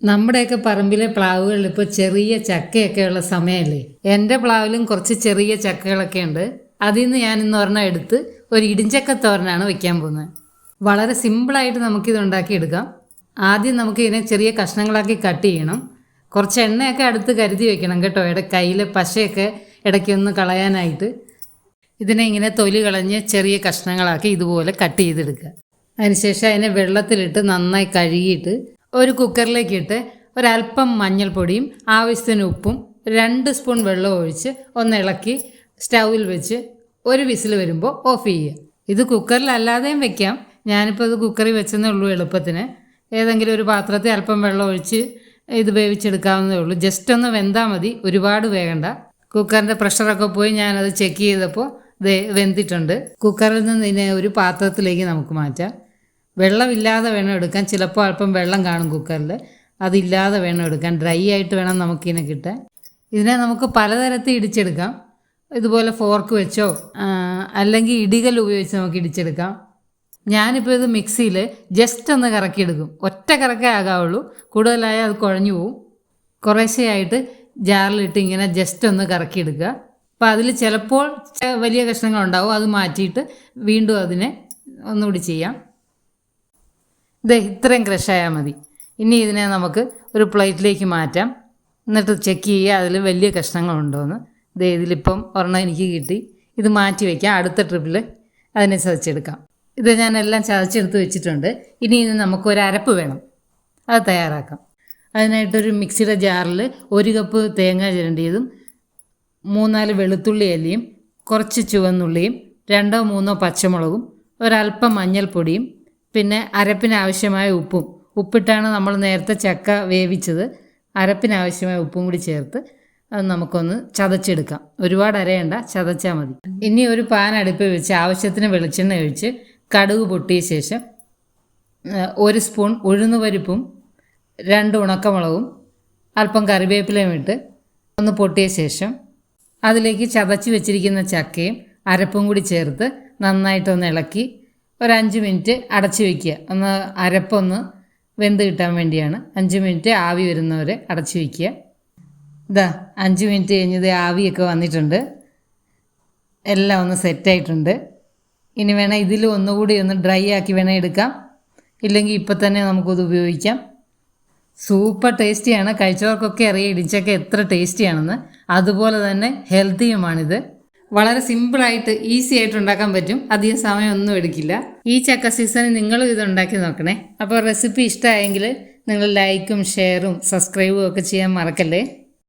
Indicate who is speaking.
Speaker 1: നമ്മുടെയൊക്കെ പറമ്പിലെ പ്ലാവുകളിൽ ഇപ്പോൾ ചെറിയ ചക്കയൊക്കെ ഉള്ള സമയമല്ലേ. എൻ്റെ പ്ലാവിലും കുറച്ച് ചെറിയ ചക്കകളൊക്കെ ഉണ്ട്. അതിൽ നിന്ന് ഞാൻ ഇന്ന് ഒരെണ്ണം എടുത്ത് ഒരു ഇടിഞ്ചക്ക തോരനാണ് വെക്കാൻ പോകുന്നത്. വളരെ സിമ്പിളായിട്ട് നമുക്കിത് ഉണ്ടാക്കിയെടുക്കാം. ആദ്യം നമുക്ക് ഇതിനെ ചെറിയ കഷ്ണങ്ങളാക്കി കട്ട് ചെയ്യണം. കുറച്ച് എണ്ണയൊക്കെ അടുത്ത് കരുതി വെക്കണം കേട്ടോ, കയ്യിലെ പശയൊക്കെ ഇടയ്ക്കൊന്ന് കളയാനായിട്ട്. ഇതിനെ ഇങ്ങനെ തൊലി കളഞ്ഞ് ചെറിയ കഷ്ണങ്ങളാക്കി ഇതുപോലെ കട്ട് ചെയ്തെടുക്കുക. അതിനുശേഷം അതിനെ വെള്ളത്തിലിട്ട് നന്നായി കഴുകിയിട്ട് ഒരു കുക്കറിലേക്ക് ഇട്ട് ഒരല്പം മഞ്ഞൾപ്പൊടിയും ആവശ്യത്തിന് ഉപ്പും 2 സ്പൂൺ വെള്ളം ഒഴിച്ച് ഒന്ന് ഇളക്കി സ്റ്റൗവിൽ വെച്ച് ഒരു വിസിൽ വരുമ്പോൾ ഓഫ് ചെയ്യുക. ഇത് കുക്കറിലല്ലാതെയും വെക്കാം. ഞാനിപ്പോൾ ഇത് കുക്കറിൽ വെച്ചെന്നേ ഉള്ളൂ എളുപ്പത്തിന്. ഏതെങ്കിലും ഒരു പാത്രത്തിൽ അല്പം വെള്ളം ഒഴിച്ച് ഇത് വേവിച്ചെടുക്കാവുന്നതേ ഉള്ളൂ. ജസ്റ്റ് ഒന്ന് വെന്താൽ മതി, ഒരുപാട് വേകണ്ട. കുക്കറിൻ്റെ പ്രഷറൊക്കെ പോയി ഞാനത് ചെക്ക് ചെയ്തപ്പോൾ വെന്തിട്ടുണ്ട്. കുക്കറിൽ നിന്ന് ഇതിനെ ഒരു പാത്രത്തിലേക്ക് നമുക്ക് മാറ്റാം. വെള്ളമില്ലാതെ വേണം എടുക്കാൻ. ചിലപ്പോൾ അല്പം വെള്ളം കാണും കുക്കറിൽ, അതില്ലാതെ വേണം എടുക്കാൻ. ഡ്രൈ ആയിട്ട് വേണം നമുക്കിതിനെ കിട്ടാൻ. ഇതിനെ നമുക്ക് പലതരത്തിൽ ഇടിച്ചെടുക്കാം. ഇതുപോലെ ഫോർക്ക് വെച്ചോ അല്ലെങ്കിൽ ഇടികൽ ഉപയോഗിച്ച് നമുക്ക് ഇടിച്ചെടുക്കാം. ഞാനിപ്പോൾ ഇത് മിക്സിയിൽ ജസ്റ്റ് ഒന്ന് കറക്കിയെടുക്കും. ഒറ്റ കറക്കേ ആകാവുള്ളൂ, കൂടുതലായാൽ അത് കുഴഞ്ഞു പോവും. കുറേശ്ശെയായിട്ട് ജാറിലിട്ട് ഇങ്ങനെ ജസ്റ്റ് ഒന്ന് കറക്കിയെടുക്കുക. അപ്പോൾ അതിൽ ചിലപ്പോൾ വലിയ കഷ്ണങ്ങളുണ്ടാവും, അത് മാറ്റിയിട്ട് വീണ്ടും അതിനെ ഒന്നുകൂടി ചെയ്യാം. ഇത്രയും ക്രഷായാൽ മതി. ഇനി ഇതിനെ നമുക്ക് ഒരു പ്ലേറ്റിലേക്ക് മാറ്റാം. എന്നിട്ട് ചെക്ക് ചെയ്യുക അതിൽ വലിയ കഷ്ണങ്ങളുണ്ടോയെന്ന്. ഇതിലിപ്പം ഒരെണ്ണം എനിക്ക് കിട്ടി. ഇത് മാറ്റി വയ്ക്കാം, അടുത്ത ട്രിപ്പിൽ അതിനെ ചതച്ചെടുക്കാം. ഇത് ഞാൻ എല്ലാം ചതച്ചെടുത്ത് വെച്ചിട്ടുണ്ട്. ഇനി നമുക്ക് ഒരു അരപ്പ് വേണം, അത് തയ്യാറാക്കാം. അതിനായിട്ടൊരു മിക്സിയുടെ ജാറിൽ 1 കപ്പ് തേങ്ങ ചിരണ്ടിയതും 3-4 വെളുത്തുള്ളി അല്ലിയും കുറച്ച് ചുവന്നുള്ളിയും 2-3 പച്ചമുളകും ഒരല്പം മഞ്ഞൾപ്പൊടിയും പിന്നെ അരപ്പിനാവശ്യമായ ഉപ്പും. ഉപ്പിട്ടാണ് നമ്മൾ നേരത്തെ ചക്ക വേവിച്ചത്. അരപ്പിനാവശ്യമായ ഉപ്പും കൂടി ചേർത്ത് അത് നമുക്കൊന്ന് ചതച്ചെടുക്കാം. ഒരുപാട് അരയണ്ട, ചതച്ചാൽ മതി. ഇനി ഒരു പാൻ അടുപ്പിൽ വെച്ച് ആവശ്യത്തിന് വെളിച്ചെണ്ണ ഒഴിച്ച് കടുക് പൊട്ടിയ ശേഷം 1 സ്പൂൺ ഉഴുന്നുപരിപ്പും 2 ഉണക്കമുളകും അല്പം കറിവേപ്പിലയും ഇട്ട് ഒന്ന് പൊട്ടിയ ശേഷം അതിലേക്ക് ചതച്ച് വെച്ചിരിക്കുന്ന ചക്കയും അരപ്പും കൂടി ചേർത്ത് നന്നായിട്ടൊന്ന് ഇളക്കി ഒരു 5 മിനിറ്റ് അടച്ചു വയ്ക്കുക. ഒന്ന് അരപ്പൊന്ന് വെന്ത് കിട്ടാൻ വേണ്ടിയാണ്. 5 മിനിറ്റ് ആവി വരുന്നവരെ അടച്ചു വയ്ക്കുക. 5 മിനിറ്റ് കഴിഞ്ഞത് ആവിയൊക്കെ വന്നിട്ടുണ്ട്, എല്ലാം ഒന്ന് സെറ്റായിട്ടുണ്ട്. ഇനി വേണം ഇതിൽ ഒന്നുകൂടി ഒന്ന് ഡ്രൈ ആക്കി വേണം എടുക്കാം, ഇല്ലെങ്കിൽ ഇപ്പം തന്നെ നമുക്കത് ഉപയോഗിക്കാം. സൂപ്പർ ടേസ്റ്റിയാണ്. കഴിച്ചവർക്കൊക്കെ അറിയാം ഇടിച്ചക്ക എത്ര ടേസ്റ്റിയാണെന്ന്. അതുപോലെ തന്നെ ഹെൽത്തിയുമാണിത്. വളരെ സിമ്പിളായിട്ട് ഈസി ആയിട്ട് ഉണ്ടാക്കാൻ പറ്റും, അധികം സമയമൊന്നും എടുക്കില്ല. ഈ ചക്ക സീസണിൽ നിങ്ങളും ഇത് ഉണ്ടാക്കി നോക്കണേ. അപ്പോൾ റെസിപ്പി ഇഷ്ടമായെങ്കിൽ നിങ്ങൾ ലൈക്കും ഷെയറും സബ്സ്ക്രൈബും ഒക്കെ ചെയ്യാൻ മറക്കല്ലേ.